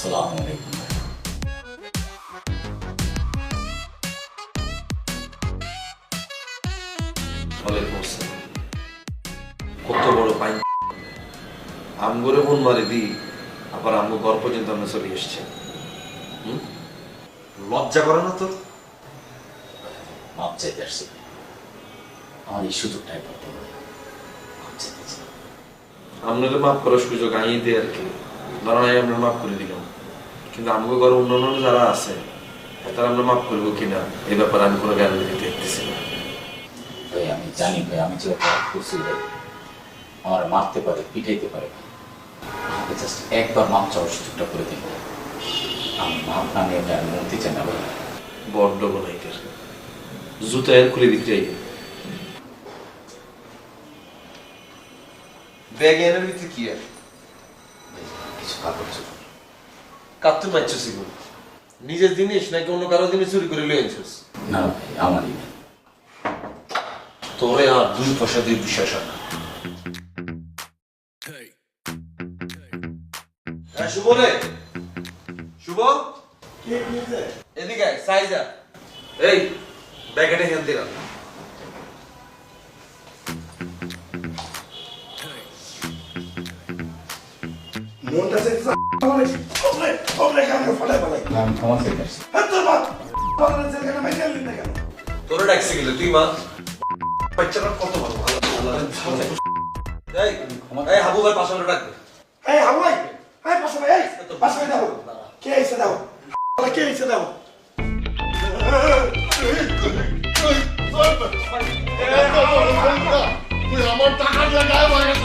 আসসালামু আলাইকুম। ওয়ালাইকুম আসসালাম। কত বড় পাইন আমগরে ফোন মারি দি আবার আমগো ঘর পর্যন্ত আমরা চলে এসছে। লজ্জা করে না তোর? মাপ চাইতে আসছি, আমার এই সুযোগটাই পাবো। মাপ চাইতেছি। আপনাদের মাফ করার সুযোগ আইয়ে দিয়ে আর কি, ধরাই আমরা মাফ করে দিলাম, কিন্তু আমগো ঘরে অন্যান্য যারা আছে তারা আমরা মাফ করবো কিনা এই ব্যাপারে আমি কোনো গ্যারান্টি দিতে পারতেছি না। ভাই আমি জানি ভাই, আমি যে অপরাধ করছি ভাই, আমার মারতে পারে, পিটাইতে পারে, আমাকে জাস্ট একবার মাপ চাওয়ার সুযোগটা করে দিন। আমি মাপ না নিয়ে আমি মরতে চাই না ভাই। বড্ড বনাইকার জুতা এর খুলে বিক্রি ব্যাগ এনের ভিতরে কি আর ভাই, কিছু কাপড় চোপড়। কাঁদতে মারছিস এগুলো নিজের জিনিস নাকি অন্য কারো জিনিস চুরি করে লিয়ে আনছিস? না ভাই, আমারই ভাই। তোরে আর দুই পয়সা দিয়ে বিশ্বাস হয় না। শুভ রে, শুভ এদিকে আয়, সাইজা এই ব্যাগেটে হেন দিলাম। মনটা যে ফলে ফলে আমি ক্ষমা চাইতে আসছি। তোরে ডাকছে গেলে তুই মা বাচ্চাটা কত ভালো ভালো এই এই হাবু ভাই পাশে ডাকবে। এই হাওয়াই এই পাশে ভাই এই পাশে দাও কে এসে দাও কে এসে দাও তুই আমার টাকা দিয়ে গায়ে মারা গেছ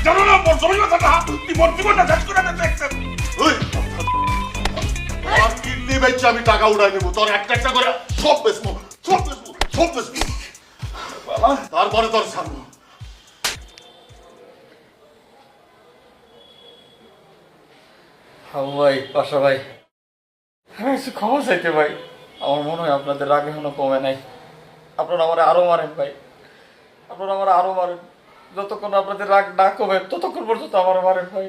জানো না মোর জমি কথাটা তুই মোর জীবনটা শেষ করে দেখছেন কিডনি বেচে আমি টাকা উড়াই নেবো তোর একটা একটা করে সব বেচবো সব বেচবো সব বেচবো তারপরে তোর ছাড়বো। হাবু ভাই, পাশা ভাই, আমি কিছু ক্ষমা চাইতে ভাই। আমার মনে হয় আপনাদের রাগ এখনো কমে নাই। আপনারা আমার আরো মারেন ভাই, আপনারা আমার আরো মারেন। যতক্ষণ আপনাদের রাগ না কমে ততক্ষণ পর্যন্ত আমার মারেন ভাই।